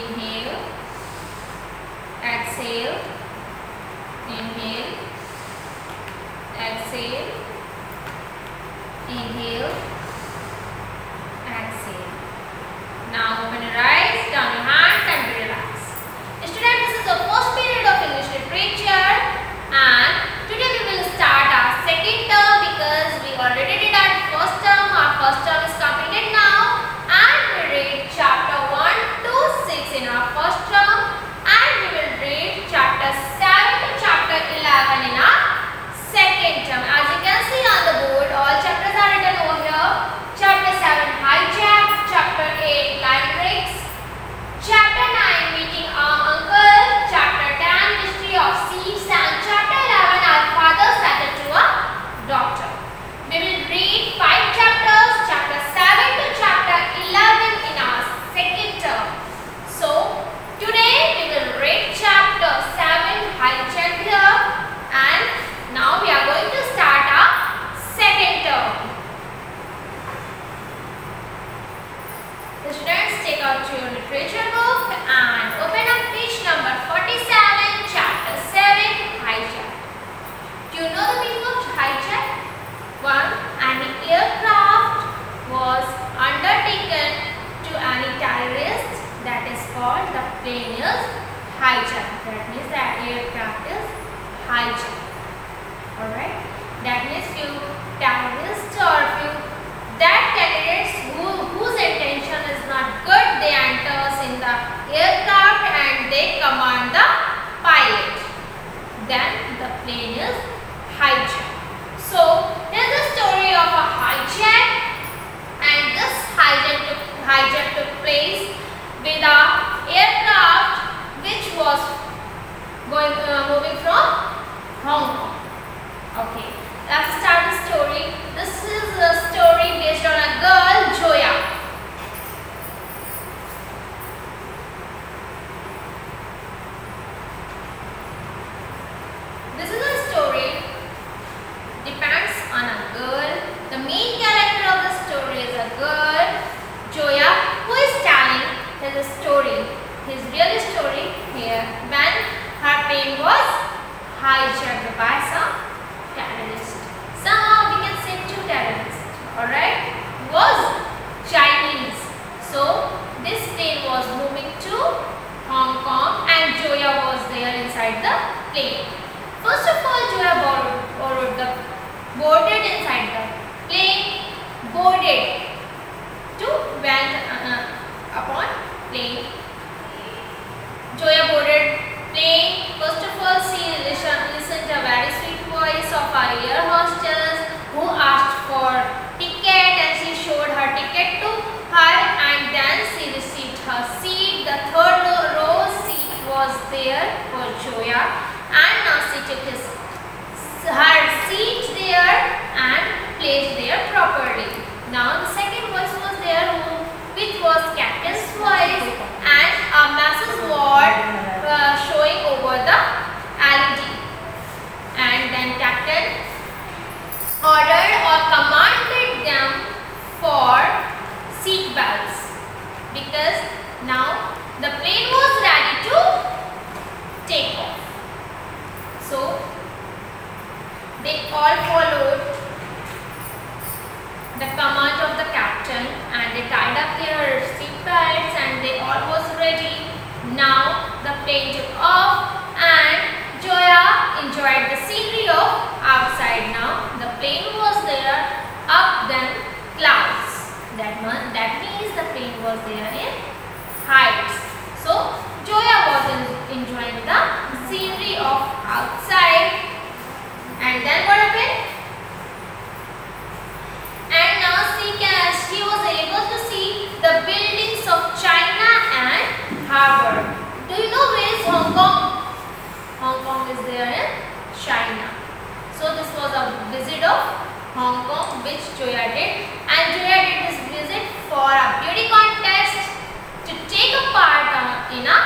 Inhale, exhale, inhale, exhale, inhale, exhale. Now open your eyes, down your hands and relax. Students, this is the first period of English literature and today we will start our second term because we already did our first term. Our first term is completed now and we read chapter 1 to 6 in our first term and we will read chapter 7 to chapter 11 in our second term. As you can see on the board, all chapters are written over here. Chapter 7 hijack, chapter 8 line breaks, chapter 9 meeting our uncle, chapter 10 mystery of seeds and chapter 11 our father's letter to a doctor. We will read 5 chapters, chapter 7 to chapter 11 in our second term. So today we will read chapter 7 hijack here and now we are going to start our second term. The students, take out your literature book and open up page number 47, chapter 7, hijack. Do you know the meaning of hijack? 1. An aircraft was undertaken to any terrorist, that is called the plane is hijacked. That means that aircraft is hijacked. Alright? That means few terrorists or few that candidates whose intention is not good, they enters in the aircraft and they command the pilot. Then the plane is hijacked. So here's the story of a hijack and this hijack took place with a aircraft which was moving from Hong Kong. Okay, let's start the story. This is a story based on a girl, Joya. This is a story depends on a girl. The main character of the story is a girl, Joya, who is telling his story, his real story here when her plane was hijacked by some terrorists. Somehow we can say 2 terrorists. Alright, was Chinese. So this plane was moving to Hong Kong and Joya was there inside the plane. First of all, Joya boarded inside the plane, boarded to went upon plane. Joya boarded plane. First of all, she listened to a very sweet voice of our air hostess who asked for ticket and she showed her ticket to her and then she received her seat. The third row seat was there for Joya and now she took her seat there and placed there properly. Now the second voice was there which was captain's voice and a message board showing over the LED. And then captain ordered or commanded them for seat belts because now the plane was ready to take off. So they all followed the command of the captain and they tied up their seat belts and they all was ready. Now the plane took off and Joya enjoyed the scenery of outside. Now the plane was there up then clouds. That means the plane was there in heights. So Joya was enjoying the scenery of outside. And then what happened? And now she was able to see the buildings of China and Harbour. Do you know where is Hong Kong? Hong Kong is there in China. So this was a visit of Hong Kong which Joya did. And Joya did this visit for a beauty contest to take a part in a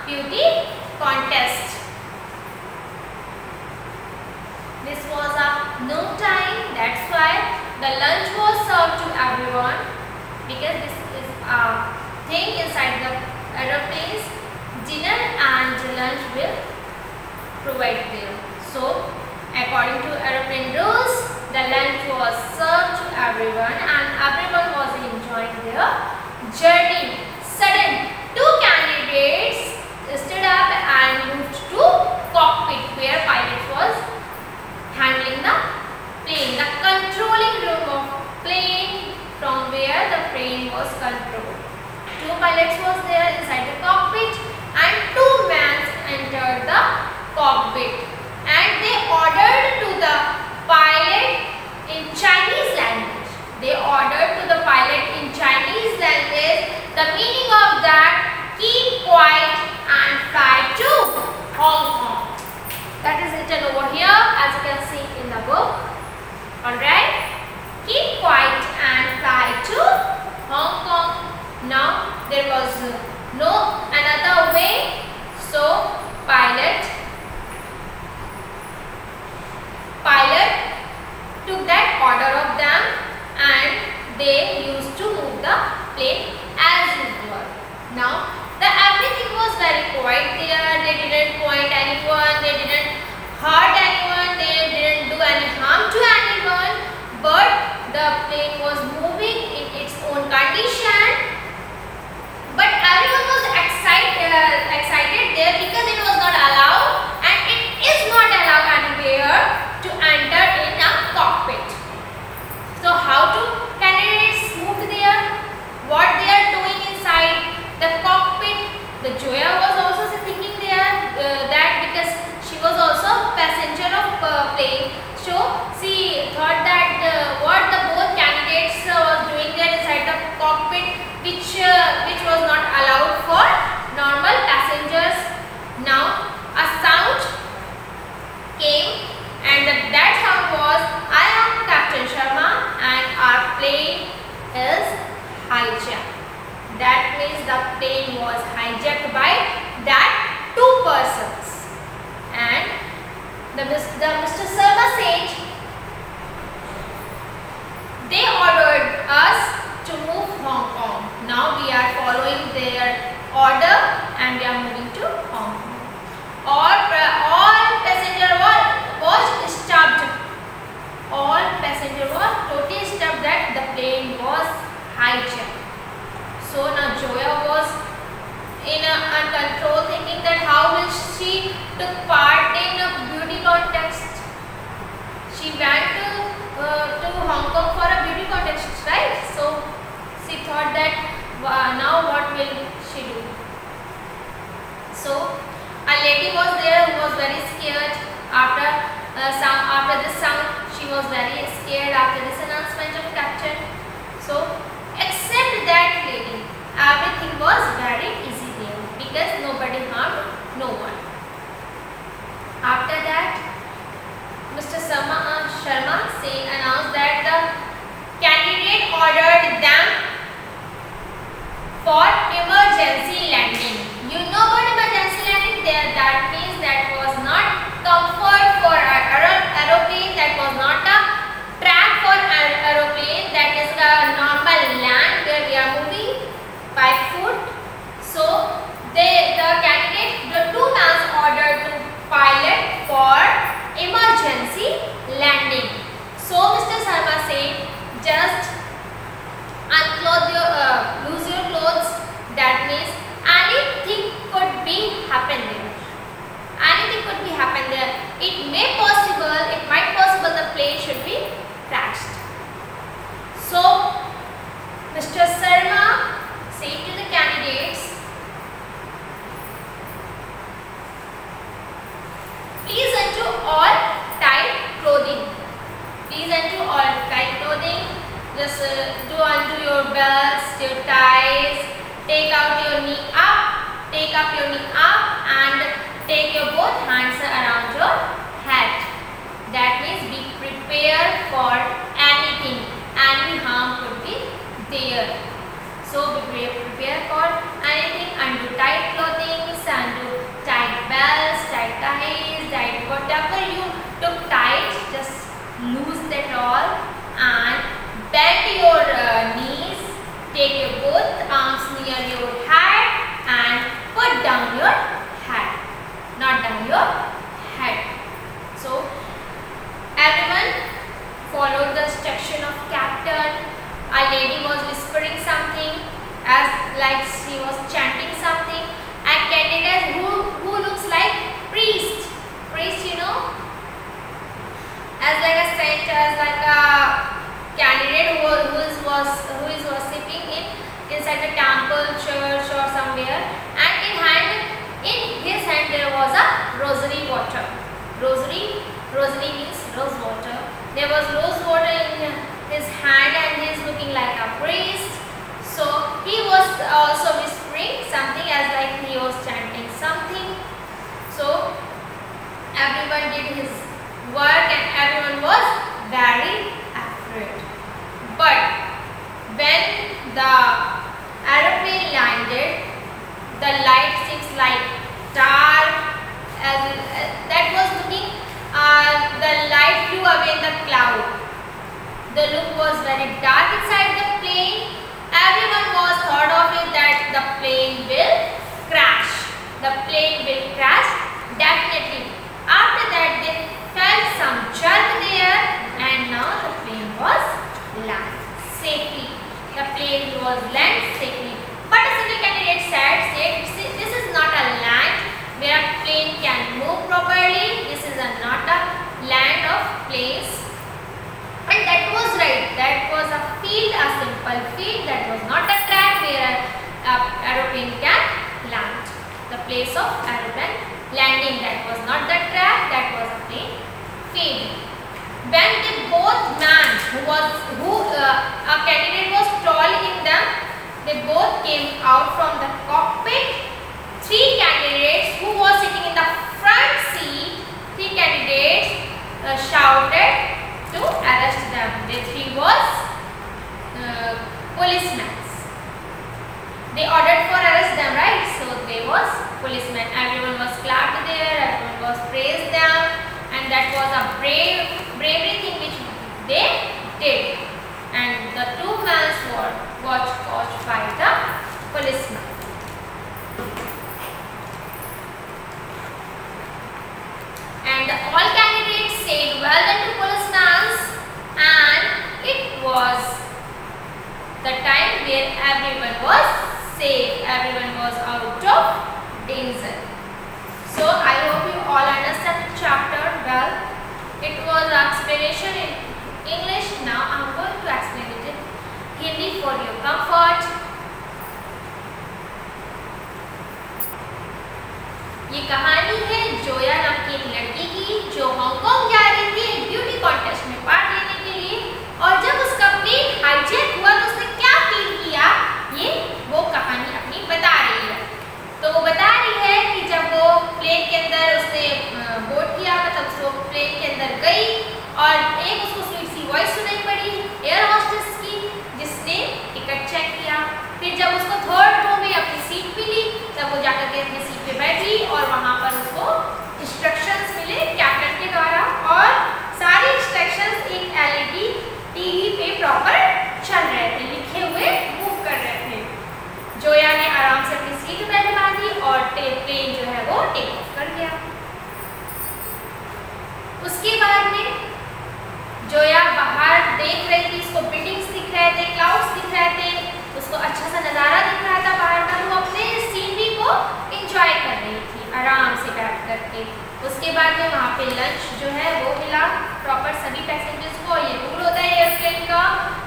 beauty contest. This was a noon time, that's why the lunch was served to everyone because this is a thing inside the aeroplanes very quiet there. They didn't point anyone, they didn't hurt anyone, they didn't do any harm to anyone, but the plane was moving in its own condition. But everyone was excited there because it was not allowed, and it is not allowed anywhere to enter in a cockpit. So how do candidates move there? What they are doing inside the cockpit? The Joya was also thinking there that because she was also passenger of plane, so she thought that what the both candidates was doing there inside the cockpit, which was not allowed for normal passengers. Now a sound came, and that sound was, "I am Captain Sharma and our plane is hijacked." That means the plane was hijacked by that two persons. And the Mr. Sharma said, "They ordered us to move Hong Kong. Now we are following their order and we are moving to Hong Kong." All passenger was stopped. All passenger was totally stopped that the plane was hijacked. So now Joya was in uncontrolled, thinking that how will she took part in a beauty contest. She went to Hong Kong for a beauty contest, right? So she thought that now what will she do? So a lady was there who was very scared after this sound. She was very scared after this announcement of captain. So except that lady, everything was very easy there because nobody harmed no one. After that, Mr. Sharma announced that the candidate ordered them for emergency landing. You know about emergency landing there, that means that was not comfort for aeroplane, that was not a track for aeroplane, that is a normal land where we are moving by foot. So the two men ordered to pilot for emergency landing. So Mr. Sharma said, just lose your clothes. That means anything could be happen there. Anything could be happen there. It might possible the plane should be crashed. So Mr. Sharma said to the candidates, please unto all tight clothing. Please unto all tight clothing. Just do unto your belts, your ties. Take out your knee up. Take up your knee up and take your both hands around your head. That means be prepared for anything. Any harm could be there. So be prepared for anything. Undo tight clothing, undo tight belts, tight ties, tight whatever you took tight, just loose that all and bend your knees. Take your both arms near your head and put down your head, not down your head. So everyone followed the instruction of captain. A lady was whispering something as like she was chanting something, and candidate who looks like priest, you know, as like a saint, as like a candidate who is worshipping inside the temple, church or somewhere, and in his hand there was a rosary water. Rosary means rose water. There was rose water in his hand and he is looking like a priest. So he was also whispering something as like he was chanting something. So everyone did his work and everyone was very afraid. But when the aeroplane landed, the light seems like dark. That was looking. The light flew away in the cloud. The look was very dark inside the plane. Everyone was thought of it that the plane will crash. the plane will crash definitely. After that they felt some jerk there and now the plane was land safely. The plane was land safely. But a single candidate said this is not a land where a plane can move properly. This is not a land of planes. And that was right. That was a field, a simple field. That was not a track where an aeroplane can land. The place of aeroplane landing, that was not the track. That was a plain field. When they both man a candidate was tall in them, they both came out from the cockpit. 3 candidates who was sitting in the front seat, 3 candidates shouted to arrest them. The 3 was policemen. They ordered for arrest them, right? So they was policemen. Everyone was clapped there, everyone was praised them, and that was a bravery thing which they did. And the 2 men were caught by the policemen. And all candidates said well done to policemen, and it was the time where everyone was safe, everyone was out of danger. So I hope you all understand the chapter well. It was an explanation in English. Now I am going to explain it in Hindi for your comfort. ये कहानी है जोया नाम की एक लड़की की जो Hong Kong जा रही थी ब्यूटी कॉन्टेस्ट में पार्ट लेने के लिए, और जब उसका प्लेन हाईजैक हुआ तो उसने क्या फील किया, ये वो कहानी अपनी बता रही है। तो वो बता रही है कि जब वो प्लेन के अंदर उसने बोर्ड किया, मतलब वो प्लेन के अंदर गई और एक उसको स्वीट सी वॉइस सुनाई पड़ी एयर होस्टेस की, जिसने टिकट चेक किया। फिर जब उसको 3rd रो में अपनी सीट मिली तब वो जाकर के अपनी सीट पे बैठी और वहाँ पर उसको इंस्ट्रक्शंस मिले कैप्टन के द्वारा, और सारी इंस्ट्रक्शंस एक LED टीवी पे प्रॉपर चल रहे थे, लिखे हुए मूव कर रहे थे। जोया ने आराम से अपनी सीट बेल्ट बांधी और प्लेन जो है वो टेक ऑफ कर गया। उसके बाद में जोया बाहर देख रही थी, उसको बिल्डिंग्स दिख रहे थे, क्लाउड्स दिख रहे थे, उसको अच्छा सा नज़ारा दिख रहा था बाहर का। वो अपने सीनरी को एंजॉय कर रही थी आराम से बैठ करके। उसके बाद में वहाँ पे लंच जो है वो मिला प्रॉपर सभी पैसेंजर्स को। ये रूल होता है एयरप्लेन का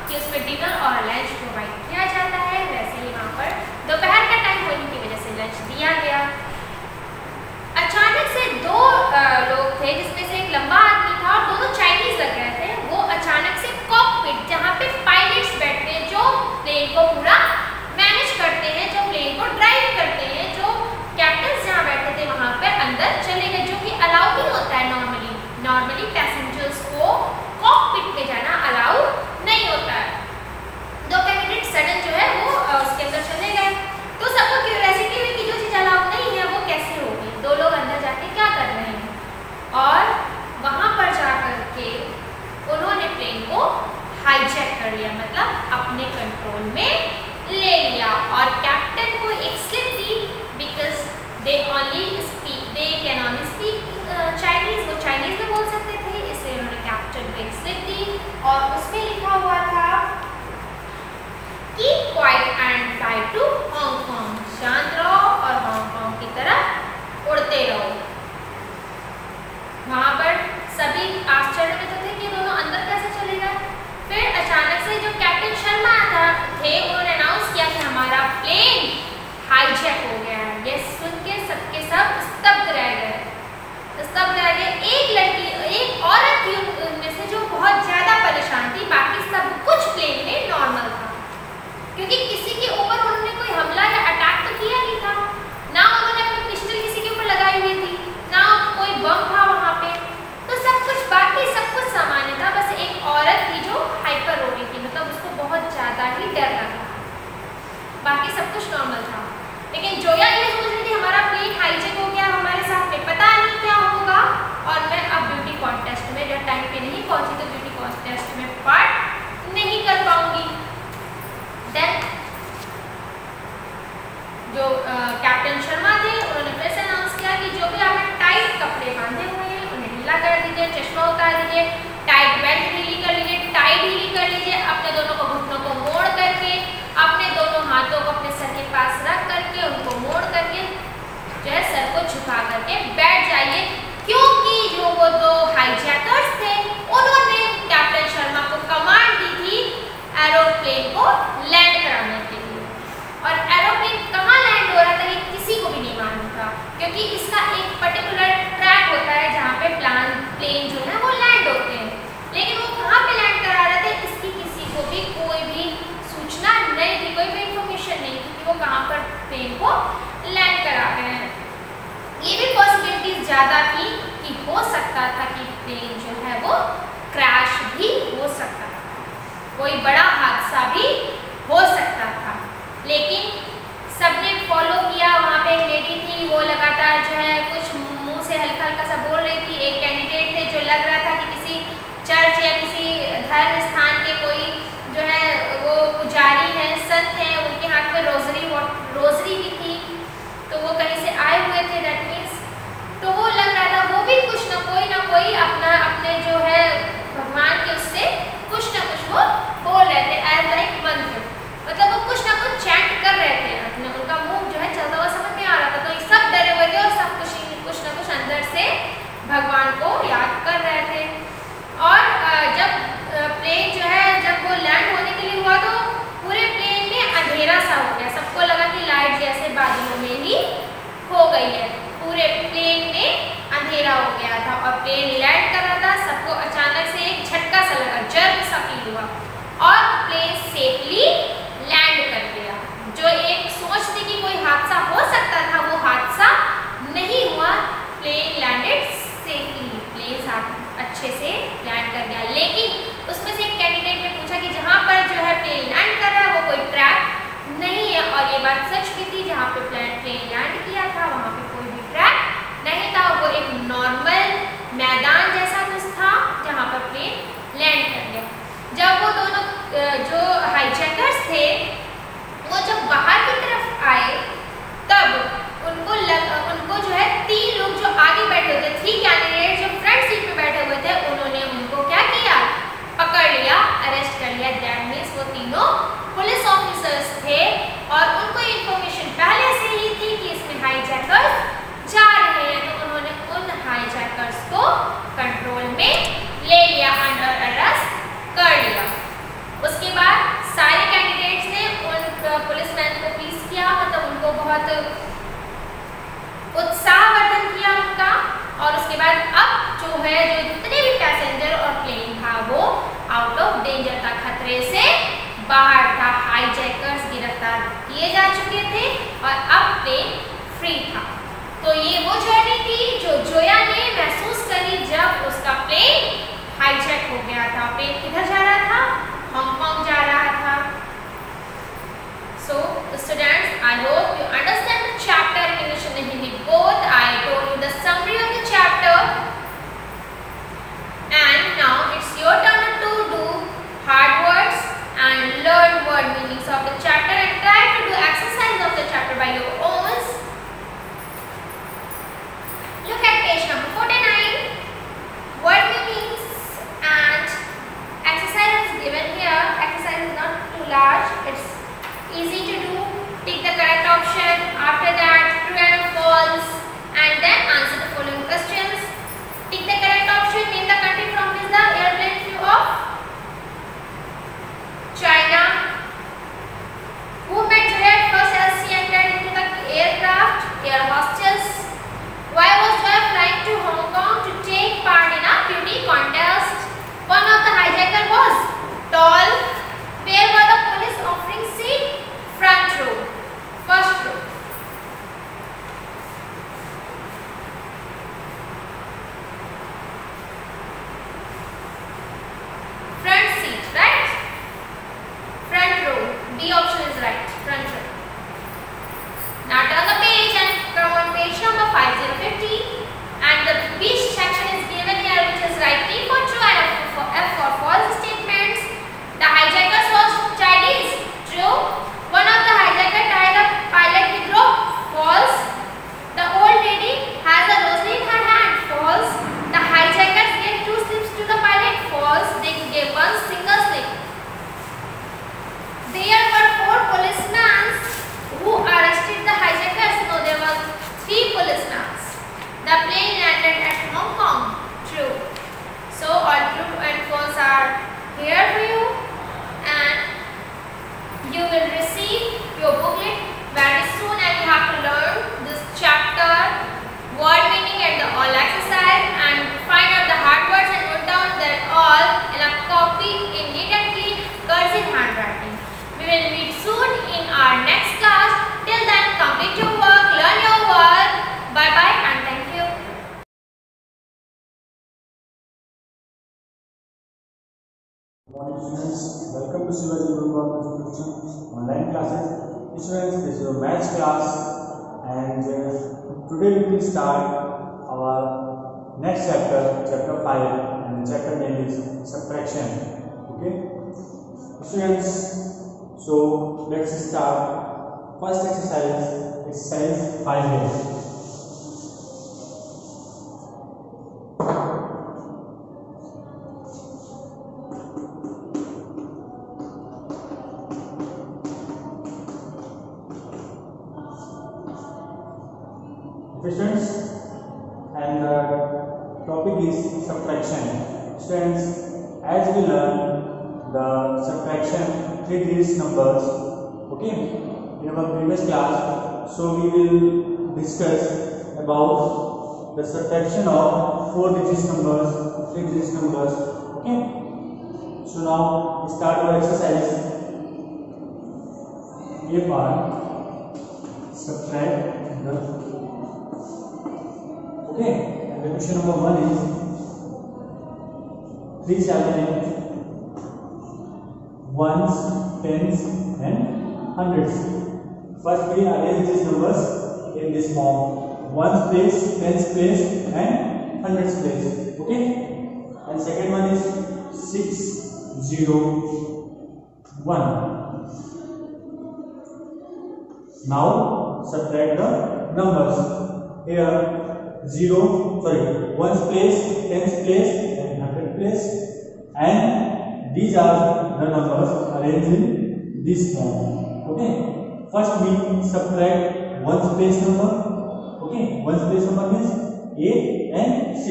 कि उसमें डिनर और लंच प्रोवाइड किया जाता है। वैसे ही वहाँ पर दोपहर का टाइम होने की वजह से लंच दिया गया। अचानक से 2 लोग थे, जिसमें से एक लंबा आदमी था और दोनों चाइनीज लग रहे थे। वो अचानक से कॉकपिट, जहाँ पे पायलट्स बैठते हैं जो प्लेन को पूरा मैनेज करते हैं, जो प्लेन को ड्राइव करते हैं, जो कैप्टन जहाँ बैठे थे वहाँ पर अंदर चले गए, जो कि अलाउ नहीं होता है नॉर्मली पैसेंजर्स को कॉकपिट में जाना अलाउ नहीं होता है। 2 कैंडिडेट सडन जो है वो उसके अंदर चले गए। तो सबको क्यूरियोसिटी हुई कि जो चीज़ अलाउ नहीं है वो कैसे होगी, 2 लोग अंदर जाके क्या कर रहे हैं, और वहाँ पर जाकर के उन्होंने प्लेन को हाईजैक कर लिया, मतलब अपने कंट्रोल में ले लिया। और कैप्टन को एक slip the, because they can only speak Chinese, वो चाइनीज में बोल सकते थे, इसलिए उन्होंने कैप्टन को एक स्लिप दी और उसमें लिखा हुआ था keep quiet and fly to Hong Kong, शांत रहो और हांगकांग की तरफ उड़ते रहो। वहाँ पर सभी आश्चर्य में तो थे कि दोनों अंदर कैसे चले गए। फिर अचानक से जो कैप्टन शर्मा थे उन्होंने अनाउंस किया कि हमारा प्लेन हाईजैक हो गया है। ये सुन के सबके सब स्तब्ध रह गए। एक औरत थी उनमें से जो बहुत ज़्यादा परेशान थी, बाकी सब कुछ प्लेन में नॉर्मल था, क्योंकि किसी के ऊपर उन्होंने कोई हमला या अटैक तो किया नहीं था, ना उन्होंने अपनी पिस्टल किसी के ऊपर लगाई हुई थी, ना कोई बम था वहाँ पे। तो सब कुछ सामान्य था, बस एक औरत थी जो हाइपर हो रही थी, मतलब उसको बहुत ज़्यादा ही डर लगा, बाकी सब कुछ नॉर्मल था। लेकिन जो लीजिए, टाइट बेल्ट ढीली कर लीजिए, टाई ढीली कर लीजिए, अपने दोनों को घुटनों को मोड़ करके, अपने दोनों हाथों को अपने सर के पास रख करके, उनको मोड़ करके जो है सर को झुका करके बैठ जाइए, क्योंकि जो वो दो हाईजैकर्स थे उन्होंने कैप्टन शर्मा को कमांड दी थी एरोप्लेन को लैंड कराने के लिए। और एरोप्लेन कहाँ लैंड हो रहा था ये किसी को भी नहीं मालूम था, क्योंकि इसका एक पर्टिकुलर ट्रैक होता है जहाँ पे प्लेन जो है वो लैंड होते हैं, लेकिन वो कहाँ पे लैंड करा रहे थे इसकी किसी को भी कोई भी सूचना नहीं थी, कोई भी इंफॉर्मेशन नहीं थी कि वो कहाँ पर प्लेन को लैंड करा रहे हैं। ये भी पॉसिबिलिटीज ज़्यादा थी कि हो सकता था कि प्लेन जो है वो क्रैश भी हो सकता था, कोई बड़ा हादसा भी हो सकता था। लेकिन सबने फॉलो किया, वहाँ पे एक लेडी थी वो लगातार जो है कुछ मुंह से हल्का हल्का सा बोल रही थी। एक कैंडिडेट थे जो लग रहा था कि किसी चर्च या किसी धर्म स्थान के कोई जो है वो पुजारी है, संत हैं, उनके हाथ में रोजरी भी थी, तो वो कहीं से आए हुए थे, दैट मीन्स तो वो लग रहा था वो भी कुछ ना कोई अपने जो है भगवान के उससे कुछ ना कुछ वो बोल रहे थे, एज लाइक मंत्र, मतलब वो कुछ ना कुछ चैंट कर रहे थे, अपने उनका मुंह जो है चलता हुआ समझ में आ रहा था। तो ये सब डरे हुए थे और सब कुछ ना कुछ अंदर से भगवान को याद कर रहे थे। और जब प्लेन जो है जब वो लैंड होने के लिए हुआ तो पूरे प्लेन में अंधेरा सा हो गया, सबको लगा कि लाइट जैसे बादलों में ही खो गई है, पूरे प्लेन में अंधेरा हो गया था और प्लेन लैंड कर रहा था। सबको अचानक से एक झटका सा लगा, जर्क सा फील हुआ और प्लेन सेफली लैंड कर गया। जो एक सोच थी कि कोई हादसा हो सकता था वो हादसा नहीं हुआ, प्लेन लैंडेड सेफली, प्लेन अच्छे से लैंड कर गया। लेकिन उसमें से एक कैंडिडेट ने पूछा कि जहाँ पर जो है प्लेन लैंड कर रहा है वो कोई ट्रैक नहीं है, और ये बात सच भी थी, जहाँ पे प्लेन लैंड किया था वहाँ पे कोई भी ट्रैक नहीं था, वो एक नॉर्मल मैदान जैसा कुछ था जहाँ पर प्लेन लैंड कर गया। जब वो दोनों जो हाईजैकर्स थे वो जब बाहर की तरफ आए तब उनको जो है 3 लोग जो आगे बैठे हुए थे, 3 कैंडिडेट जो फ्रंट सीट पे बैठे हुए थे, उन्होंने उनको क्या किया, पकड़ लिया, अरेस्ट कर लिया। दैट मीन्स वो तीनों पुलिस ऑफिसर्स थे और उनको इन्फॉर्मेशन पहले से ही थी कि इसमें हाईजैकर्स जा रहे हैं, तो उन्होंने उन हाईजैकर्स को कंट्रोल में ले लिया, अंडर अरेस्ट कर लिया। उसके बाद सारे कैंडिडेट्स ने उन पुलिसमैन को पीस किया, मतलब उनको बहुत उत्साहवर्धन किया उनका, और उसके बाद अब जो है जो जितने भी पैसेंजर और प्लेन था वो आउट ऑफ डेंजर था, खतरे से बाहर था, हाईजैकर्स गिरफ्तार किए जा चुके थे और अब प्लेन फ्री था। तो ये वो जर्नी थी जो जोया ने महसूस करी जब उसका प्लेन हाईजैक हो गया था। प्लेन किधर जा रहा था, हांगकांग जा रहा था। So students, I hope you understand the chapter in English and Hindi both. I told you the summary of the chapter, and now it's your turn to do hard words and learn word meanings of the chapter and try to do exercise of the chapter by your own. Look at page number 49. Word meanings and exercise is given here. Exercise is not too large. It's easy to do. Pick the correct option. After that, true and false, and then answer the following questions. Pick the correct option. Name the country from which the airplane flew off. China. Who met Juliet first as she entered into the aircraft? Air hostess. Why was Joy flying to Hong Kong? students, welcome to Shivaji Guru Institution online classes. Students, this is your maths class, and today we will start our next chapter, chapter 5, and the chapter name is subtraction. Okay, students, so let's start. First exercise, exercise 5A. Students, and the topic is subtraction. Students, as we learn the subtraction 3-digit numbers, okay, in our previous class, so we will discuss about the subtraction of 4-digit numbers, 3-digit numbers, okay. So now we start our exercise. A part, subtract the. Okay, and the question number 1 is 3, 7, 1s, 10s and 100s. First we arrange these numbers in this form: 1s place, 10s place and 100s place. Okay, and second one is 6, 0, 1. Now subtract the numbers. Here 1's place, 10's place and 100's place, and these are the numbers arranged in this form. Okay, first we subtract 1's place number. Okay, 1's place number means 8 and 6.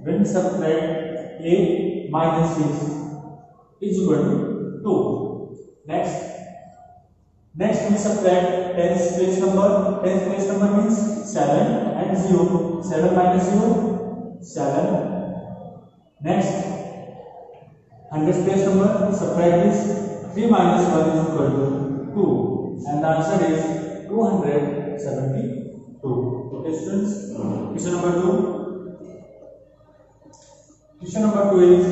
When subtract 8 minus 6 is equal to 2. Next we subtract 10's place number. 10's place number means 7 and 0. 7 minus 0, 7. Next, 100's place number, subtract this. 3 minus 1 is equal to 2. And the answer is 272. Okay, students? Question number 2. Question number 2 is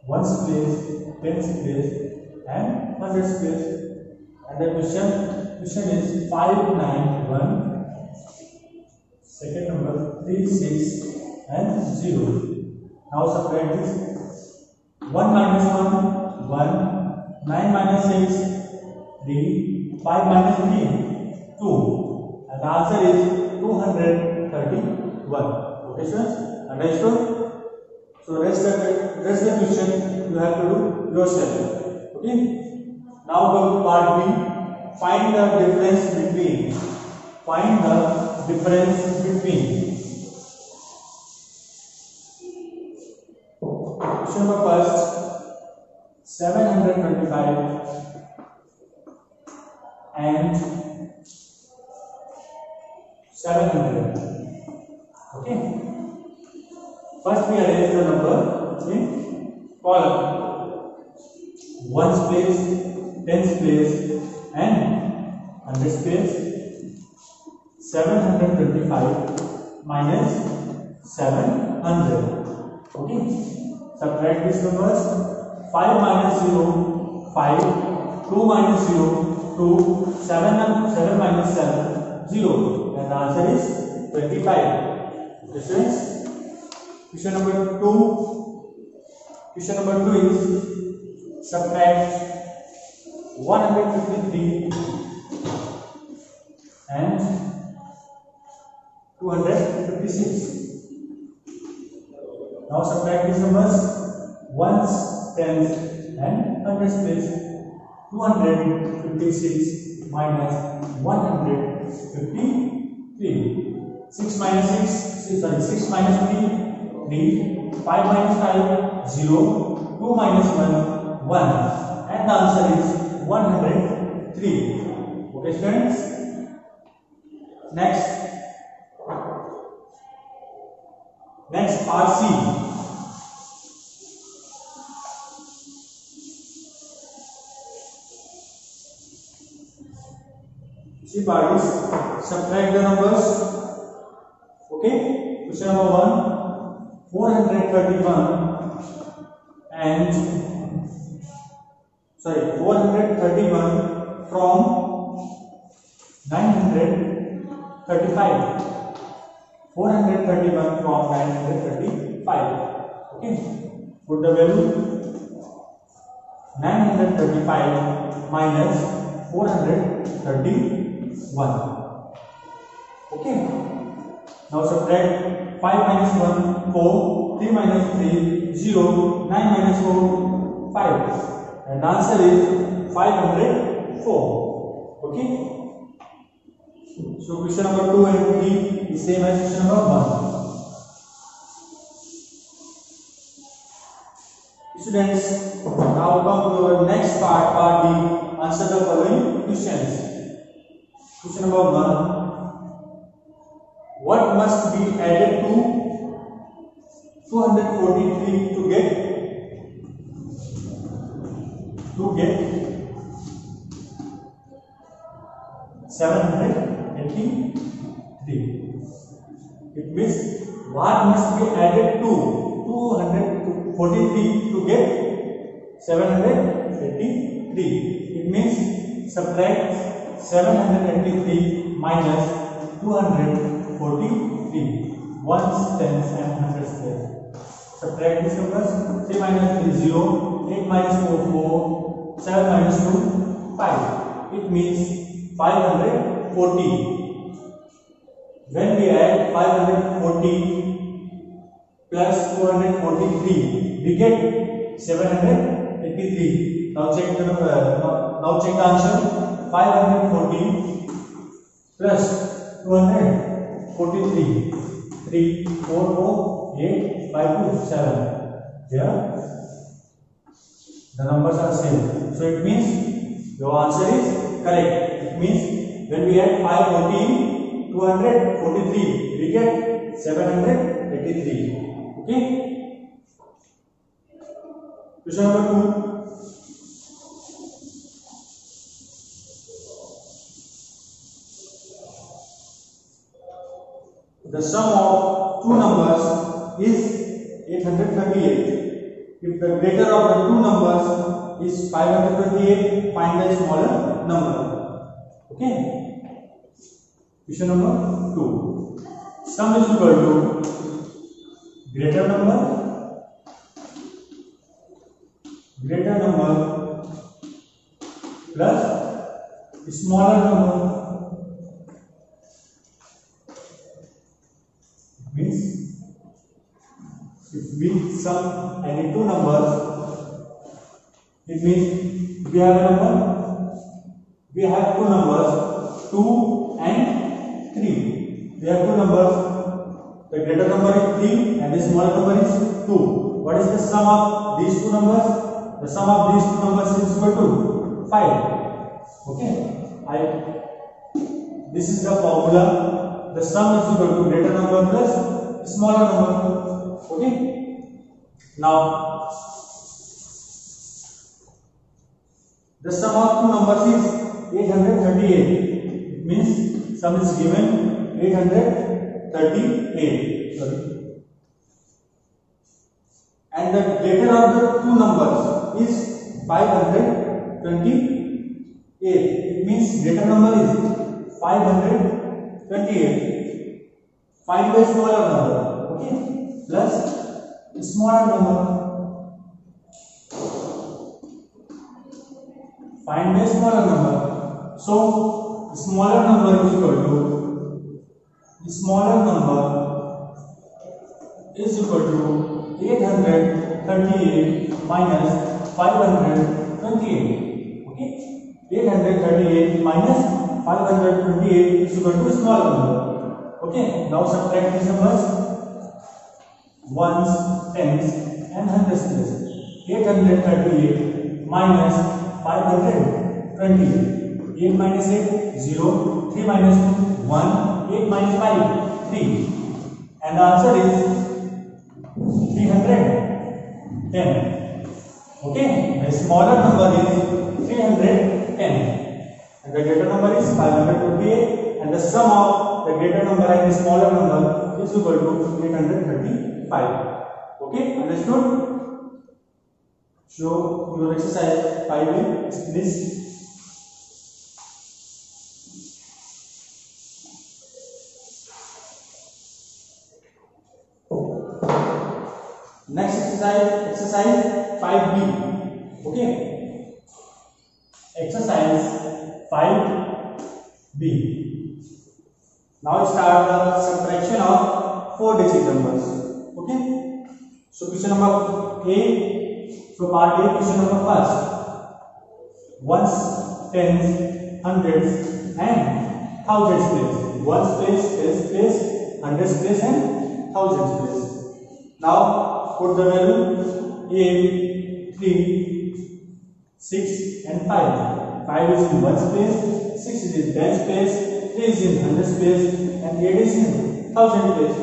1's place, 10's place and 100's place. And the question is 591. Second number 3, 6 and 0. Now subtract this. 1 minus 1, 1. 9 minus 6, 3. 5 minus 3, 2. And the answer is 231. Okay, students? Understood? So rest the question you have to do yourself. Okay? Now go to part B. Find the difference between. Find the difference between. Question number first, 725 and 700. Okay. First we arrange the number in column. 1's place, 10's place and 100's place. 725 minus 700. Okay. Subtract these numbers. 5 minus 0, 5. 2 minus 0, 2. 7 minus 7, 0. And the answer is 25. Questions? Question number 2. Question number 2 is subtract 153 and 256. Now subtract these numbers. 1's, 10's and 100's place. 256 minus 153. 6 minus 6 minus 3, 3. 5 minus 5, 0. 2 minus 1, 1. And the answer is 103. Okay, students? Next part C. C part is subtract the numbers. Okay, question number 1, 431 and 431 from 935. 431 from 935. Okay, put the value 935 minus 431. Okay, now subtract 5 minus 1 4, 3 minus 3 0, 9 minus 4 5, and answer is 504. Okay, so question number 2 and 3 is same as question number 1. Students, now come to our next part B. Answer the following questions. Question number 1. What must be added to 243 to get 783? It means what must be added to 243 to get 783? It means subtract 783 minus 243. Ones, tens and hundreds there. Subtract these numbers. 3 minus 3 0, 8 minus 4 4, 7 minus 2 5. It means 540. When we add 540 plus 443, we get 783. Now check the answer. 540 plus 243. 3 4 4 8 5 2 7. Here the numbers are same. So it means your answer is correct. It means when we add 540 243, we get 783. Okay. Question number 2. The sum of two numbers is 838. If the greater of the two numbers is 528, find the smaller number. Okay. Question number 2. Sum is equal to greater number plus smaller number. Means if we sum any two numbers, it means we have two numbers 2 and 3. We have two numbers. The greater number is 3 and the smaller number is 2. What is the sum of these two numbers? The sum of these two numbers is equal to 5. Okay. This is the formula. The sum is equal to greater number plus smaller number. Okay. Now the sum of two numbers is 838. It means sum is given 838. Sorry. And the greater of the two numbers is 528. It means greater number is 528. Find the smaller number. Okay. Plus smaller number. Find the smaller number. So smaller number is equal to 838 minus 528. Okay. 838 minus 528 is equal to smaller number. Okay. Now subtract these numbers. Ones, tens and hundreds. 838 minus 520. 8 minus 8 0, 3 minus 2 1, 8 minus 5 3, and the answer is 310. Okay, the smaller number is 310 and the greater number is 528, and the sum of the greater number and the smaller number is equal to 835. Okay, understood? Show your exercise 5A is finished. Next exercise 5B. Okay. Exercise 5B. Now start the subtraction of 4-digit numbers. Okay. So question number A. So part A, question number first. Ones, tens, hundreds, and thousands place. Ones place, tens place, hundreds place, and thousands place. Now put the value 8, 3, 6, and 5. 5 is in ones place, 6 is in tens place, 3 is in hundreds place, and 8 is in thousand place.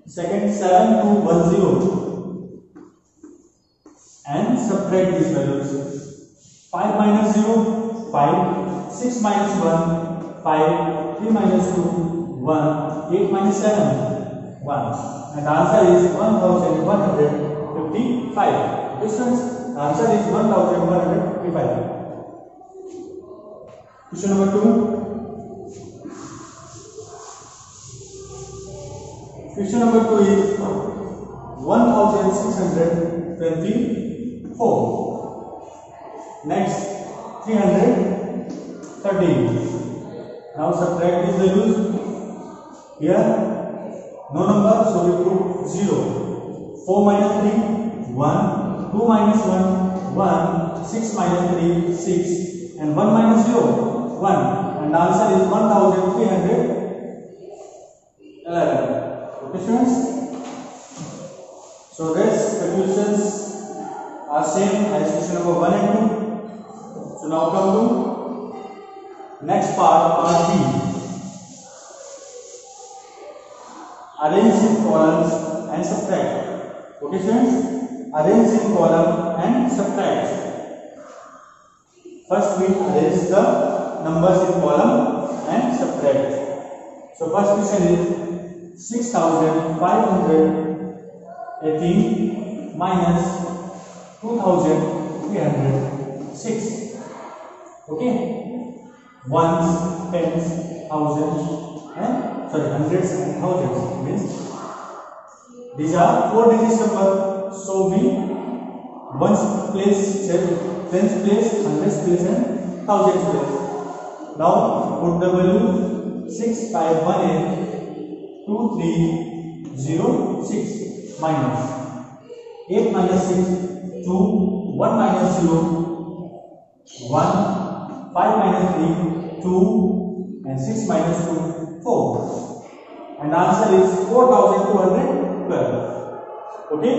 Second, 7 to 1 0. And subtract these values. 5 minus 0, 5. 6 minus 1, 5. 3 minus 2, 1. 8 minus 7, 1. And the answer is 1155. Questions? The answer is 1155. Question number 2. Question number 2 is 1624. Next, 313. Now subtract these values. Here, no number, so we put 0. 4 minus 3, 1. 2 minus 1, 1. 6 minus 3, 6. And 1 minus 0, 1. And the answer is 1311. Okay, students? So rest the questions are same as question number 1 and 2. So now come to next part, part B. Arrange in columns and subtract. Okay, students? Arrange in column and subtract. First we arrange the numbers in column and subtract. So first question is 6518 minus 2306. Okay, ones, tens, thousands, and hundreds and thousands. Means these are 4-digit number. So we ones place, tens place, hundreds place, and thousands place. Now put the value 6518 2306 minus 8 minus 6 2 1 minus 0 1 5 minus 3 2 and 6 minus 2 4 and the answer is 4212. Okay,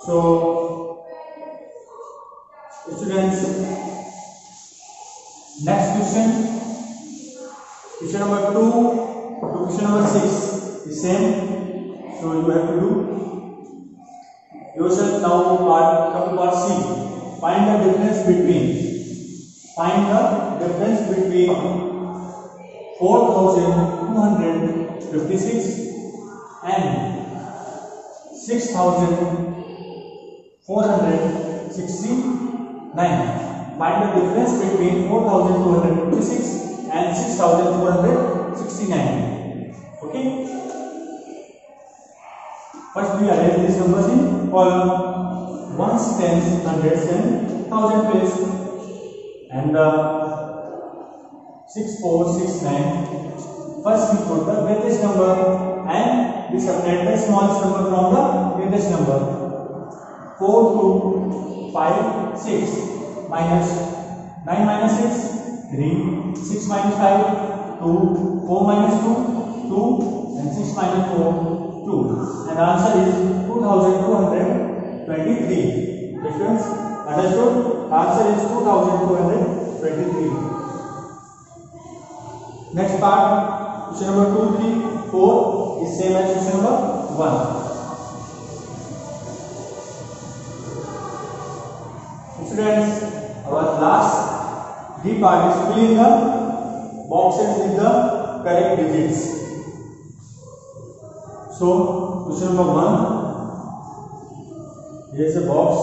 so students, next question number 2 to question number 6 is same, so you have to do yourself. Now come to part C. Find the difference between 4256 and 6469. Find the difference between 4256 and 6469. Okay. First we arrange these numbers in column. Ones, tens, hundreds, and thousand place. And 6469. First we put the greatest number and we subtract the smallest number from the greatest number. 4256 minus 9 minus 6 3, 6 minus 5 2, 4 minus 2 2, and 6 minus 4 2, and the answer is 2223. Difference understood? Answer is 2223. Next part, question number 2, 3, 4 is same as question number 1. Students, our last D part is fill in the boxes with the correct digits. So question number 1, Here is a box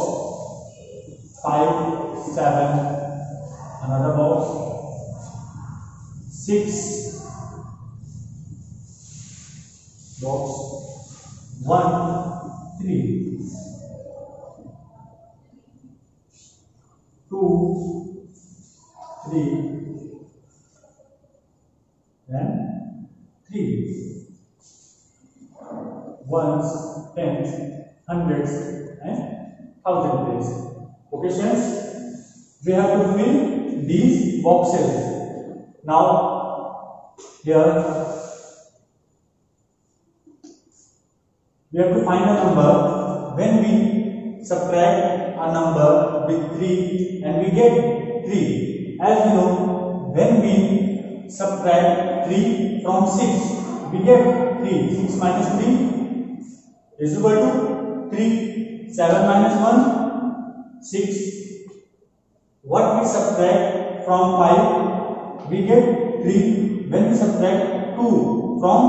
5, 7, another box 6, box 1, 3, 2, 3, and 3. Ones, tens, hundreds, and thousand place. Okay, students, we have to fill these boxes. Now, here we have to find a number. When we subtract a number with 3 and we get 3, as we know, when we subtract 3 from 6, we get 3. 6 minus 3 is equal to 3. 7 minus 1, 6. What we subtract from 5, we get 3. When we subtract 2 from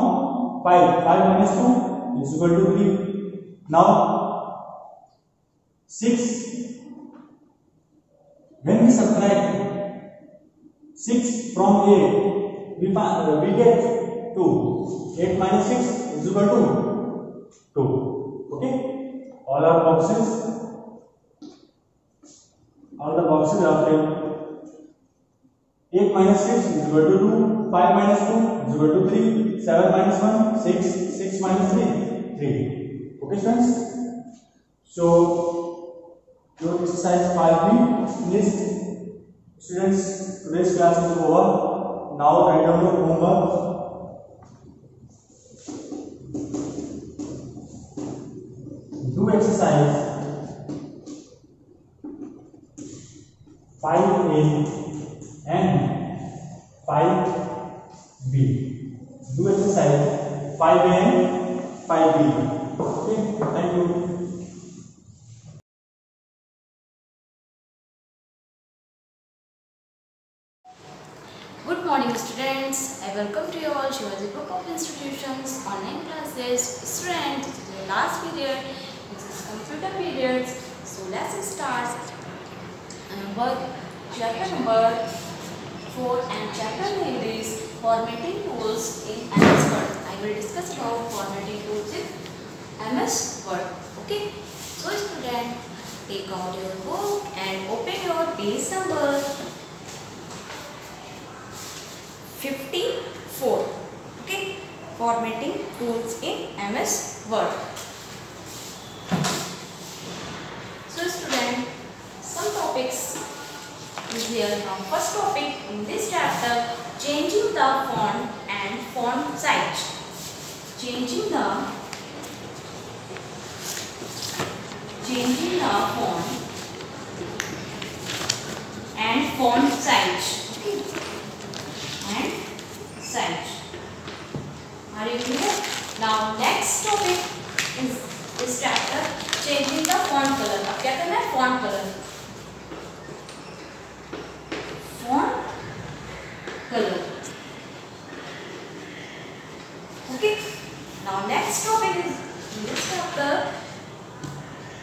5, 5 minus 2 is equal to 3. Now 6. When we subtract 6 from 8, we get 2. 8 minus 6 is equal to 2. Okay, all the boxes are filled. 8 minus 6 is equal to 2. 5 minus 2 is equal to 3. 7 minus 1, 6. 6 minus 3, 3. Okay, students. So your exercise 5B finished. Students, today's class is over. Now write down your homework. Do exercise 5A and 5B. Do exercise 5A and 5B. Okay, thank you. Good morning, students. I welcome to you all Shivaji Group of Institutions online classes. Students, this is the last period. This is computer periods. So let's start chapter number 4 and chapter name is formatting tools in MS Word. I will discuss about formatting tools in MS Word. Okay. So student, take out your book and open your page number 54. Okay, formatting tools in MS Word. So student, some topics is here. From first topic in this chapter, changing the font and font size. Changing the font and font size. Okay. And size. Are you clear? Now next topic is this chapter, changing the font color. अब क्या करना है? Font color. Font color. Okay. Now next topic is in this chapter,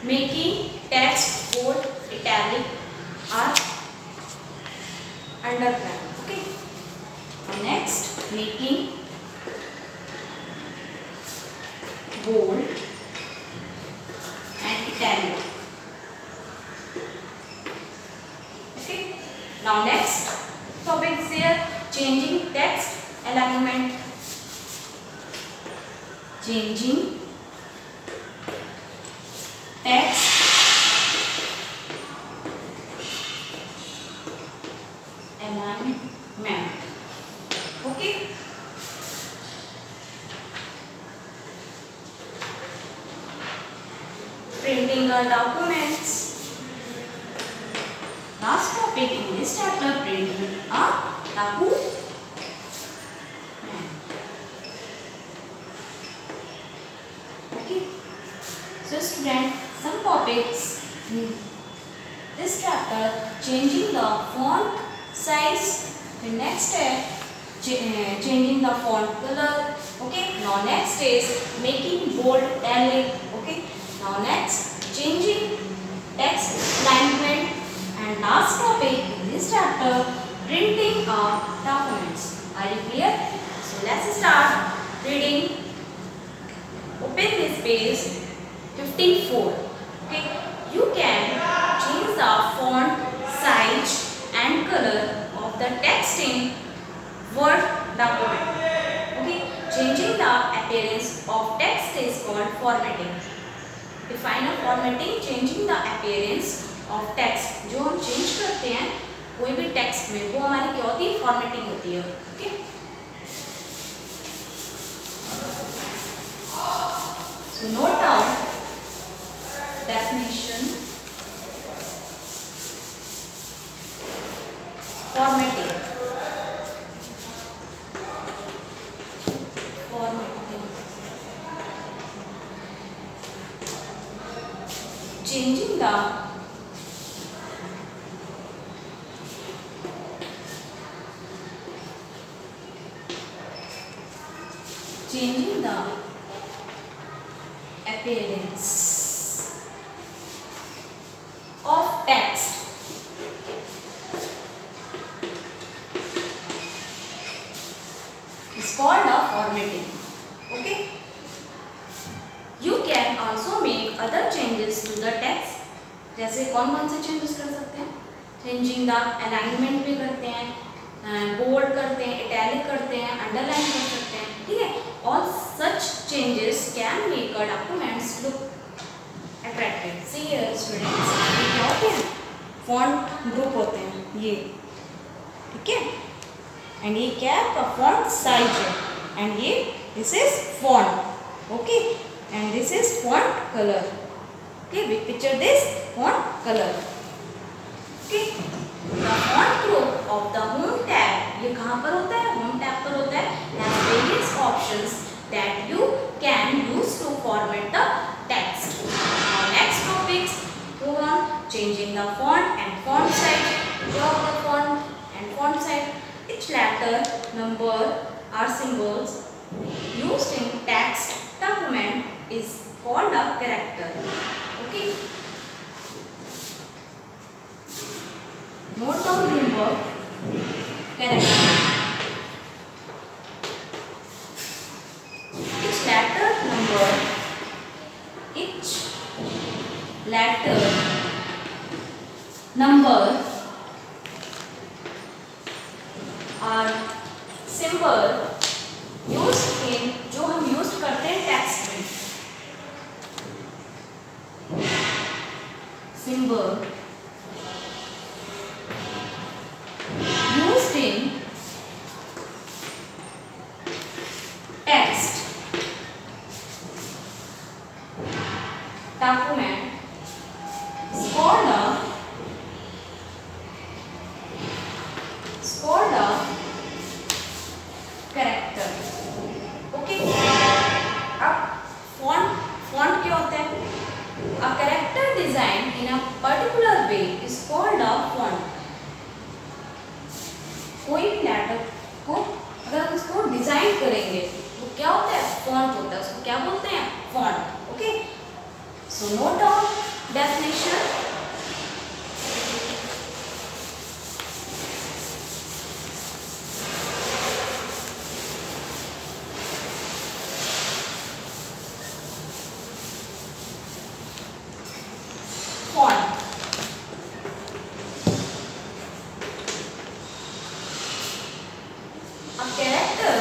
making text bold, italic, or underline. Okay. Next, making bold and italic. Okay. Now next topic is here, changing text alignment. Changing text alignment. Okay. Printing documents. Last topic in this chapter, printing a document. Okay. So student, some topics in this chapter, changing the font size. The next step, changing the font color. Okay. Now next is making bold italic. Okay. Now next, changing text alignment, and last topic in this chapter, printing of documents. Are you clear? So let's start reading. Open this page 54. Okay, you can change the font, size and color of the text in Word document. Okay, changing the appearance of text is called formatting. Define a formatting, changing the appearance of text. जो हम change करते हैं कोई भी text में, वो हमारी क्या होती है? Formatting होती है. Okay. So note down definition. Formatting. Changing the appearance of text is called a formatting. Okay. You can also make other changes to the text. जैसे कौन से changes कर सकते हैं? Changing the alignment भी करते हैं, bold करते हैं, italic करते हैं, underline कर सकते हैं. ठीक है? All such changes can make a documents look attractive. See here students, ये क्या होते हैं? Font group होते हैं ये. ठीक है? And ये क्या है? आपका font size है. And ये this is font. Okay. And this is font color. Okay, we picture this font color. Okay, the font group of the home tab, ये कहाँ पर होता है? Home tab पर होता है. Has various options that you can use to format the text. Now next topics go on changing the font and font size. Draw the font and font size. Each letter, number or symbols used in text document is called a character. Okay. Note down the word character. Each letter number or symbol used in जो हम use करते हैं text में. Symbol used in text document is called a character. Okay. अब font क्या होता है? A character design in a particular way is called a font. कोई भी लेटर को अगर हम उसको डिजाइन करेंगे वो क्या होता है? फॉन्ट होता है. उसको क्या बोलते हैं? Font. Okay. So note down definition. Font. A character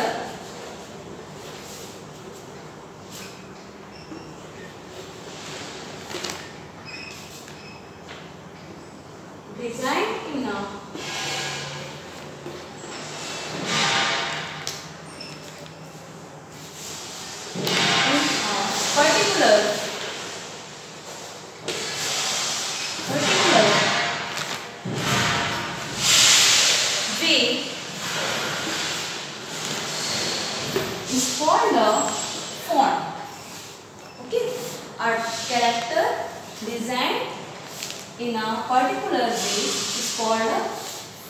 designed in a particular way is called a font. Okay, a character designed in a particular way is called a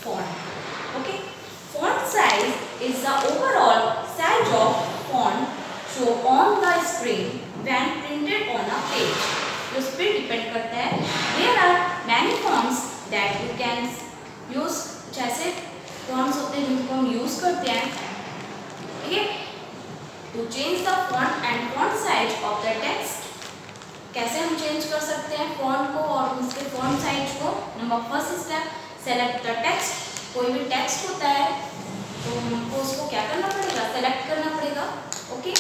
font. Okay, font size is the overall size of font shown on the screen when printed on a page. तो उस पर depend To change the font and font size of the text, कैसे हम change कर सकते हैं font को और उसके फॉन्ट साइज को? Number first step, select the text. कोई भी टेक्स्ट होता है तो हमको उसको क्या करना पड़ेगा? सेलेक्ट करना पड़ेगा। Okay,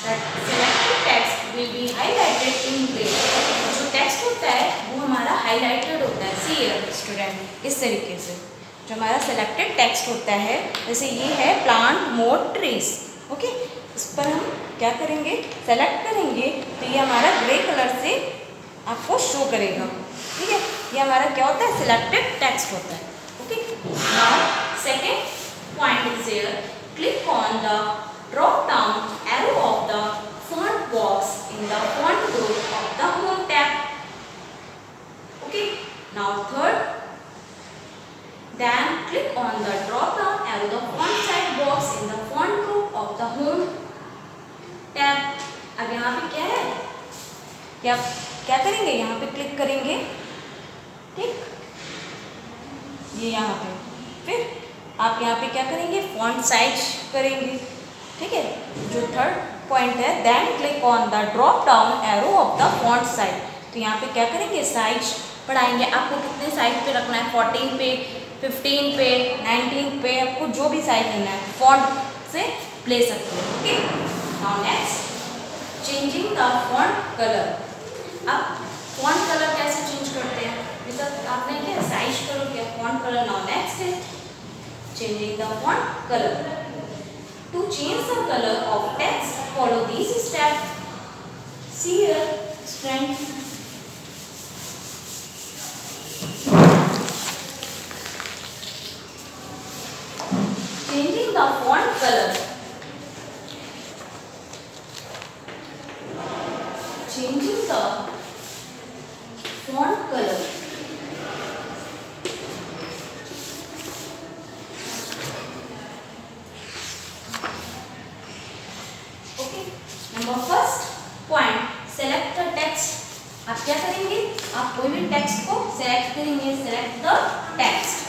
that selected text will be highlighted in grey. जो टेक्स्ट होता है वो हमारा हाईलाइटेड होता है। सी हियर स्टूडेंट, इस तरीके से जो हमारा सेलेक्टेड टेक्स्ट होता है, जैसे ये है प्लांट मोर ट्रीज। ओके, इस पर हम क्या करेंगे? सेलेक्ट करेंगे तो ये हमारा ग्रे कलर से आपको शो करेगा। ठीक है, ये हमारा क्या होता है? सिलेक्टेड टेक्स्ट होता है। Okay, now second point is here, click on the drop down arrow of the font box in the font group of the home tab. Okay, now third, then click on the drop down arrow the font size box in the font group of the home tab। अब यहाँ पे क्या है? क्या करेंगे? यहाँ पे click करेंगे। ठीक, ये यहाँ पे फिर आप यहाँ पे क्या करेंगे? फॉन्ट साइज करेंगे। ठीक है, जो थर्ड पॉइंट है, then click on the drop down arrow of the font size. तो यहाँ पे क्या करेंगे? साइज बढ़ाएंगे। आपको कितने साइज पे रखना है? 14 पे, 15 पे, 19 पे, आपको जो भी साइज लेना है फॉन्ट से ले सकते हो। Okay, now next, changing the font colour. अब फॉन्ट कलर कैसे चेंज करते हैं? मतलब आपने क्या साइज करो क्या फॉन्ट कलर। नाउ नेक्स्ट है changing the font colour. To change the colour of text, follow this step. See here friends, changing the font color, changing the font color। Okay, number first point, select the text। आप क्या करेंगे? आप कोई भी text को select करेंगे। Select the text.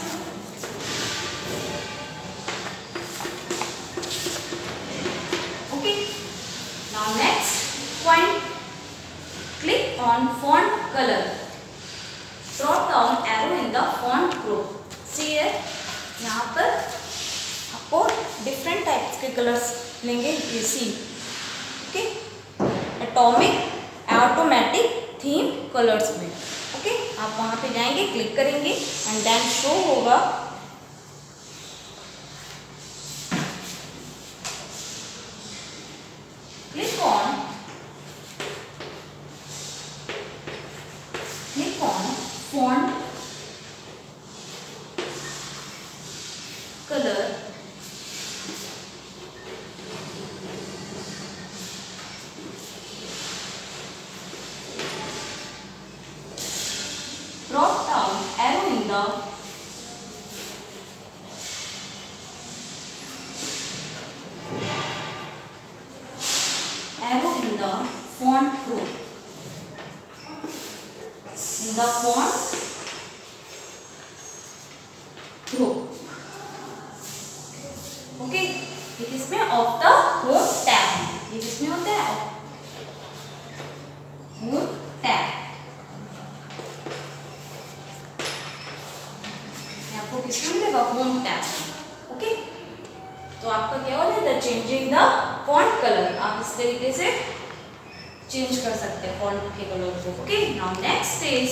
Now next point, click on font color. Drop down arrow in the font group. See here, यहाँ पर आपको different types के colors लेंगे। ये see, okay? Automatic theme colors में। Okay, आप वहाँ पे जाएंगे, क्लिक करेंगे and then show होगा। Click on font color, drop down arrow in the font group, in the font group। Okay, ये किसमें? Of the home tab. ये किसमें होता है? Home tab. आपको किसमें मिलेगा? Home tab. ओके, तो आपका क्या हो जाएगा? Changing the font colour. आप इस तरीके से चेंज कर सकते हैं फॉन्ट के कलर को। Okay, now next is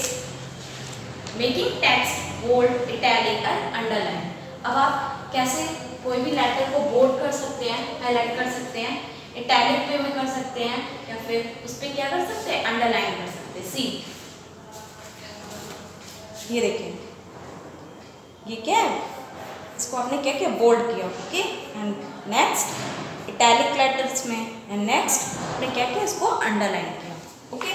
making text bold, italic and underline. अब आप कैसे कोई भी लेटर को बोल्ड कर सकते हैं, हाईलाइट कर सकते हैं, इटैलिक वे में कर सकते हैं, या फिर उस पर क्या कर सकते हैं? अंडरलाइन कर सकते हैं। सी, ये देखिए, ये क्या है? इसको आपने क्या किया? बोल्ड किया। Okay, and next italic letters में, एंड नेक्स्ट आपने क्या किया? इसको अंडरलाइन किया। ओके,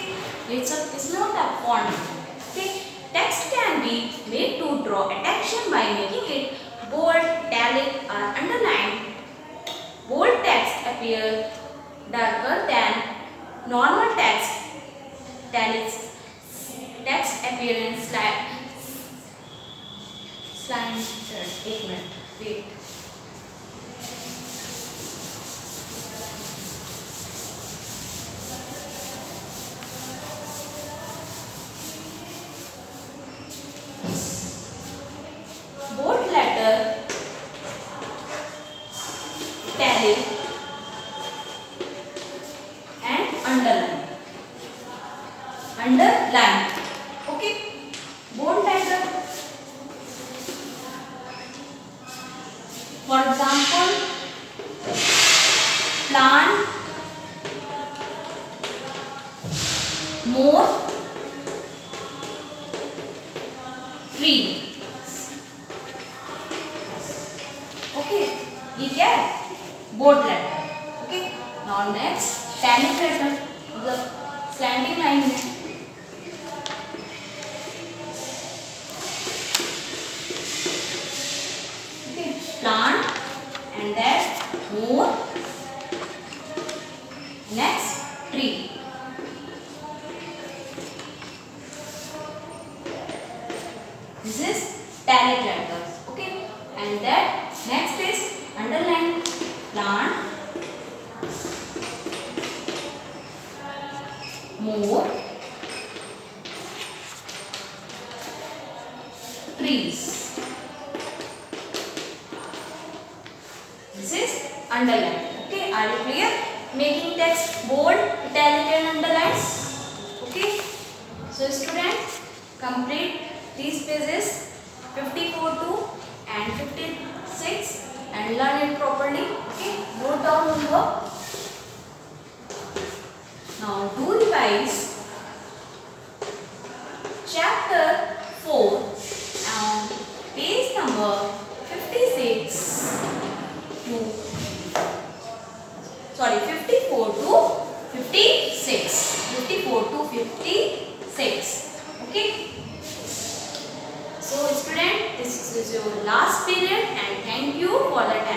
ये सब किसमें होता है? फॉन्ट में। Okay, text can be made to draw attention by making it bold, italic or underlined. Bold text appear darker than normal text. Italic text appear in slanted. एक minute, wait. italic and underline. Underline. Okay. Bold letter. For example, plant more trees. Okay, ये क्या है? Bold letter. Okay, now next italic letter, मतलब slanting line में. Okay, plant and then more. Next tree. This is italic letters. Okay, and then next is underline. Plant more trees. This is underline. Okay, are you clear? Making text bold, italic and underlines. Okay, so students, complete these pages 54 and 56 and learn it properly. Okay, note down homework. Now do revise chapter 4 and page number 56 to 54 to 56. 54 to 56. Okay. So student, this is your last period and thank you for the time.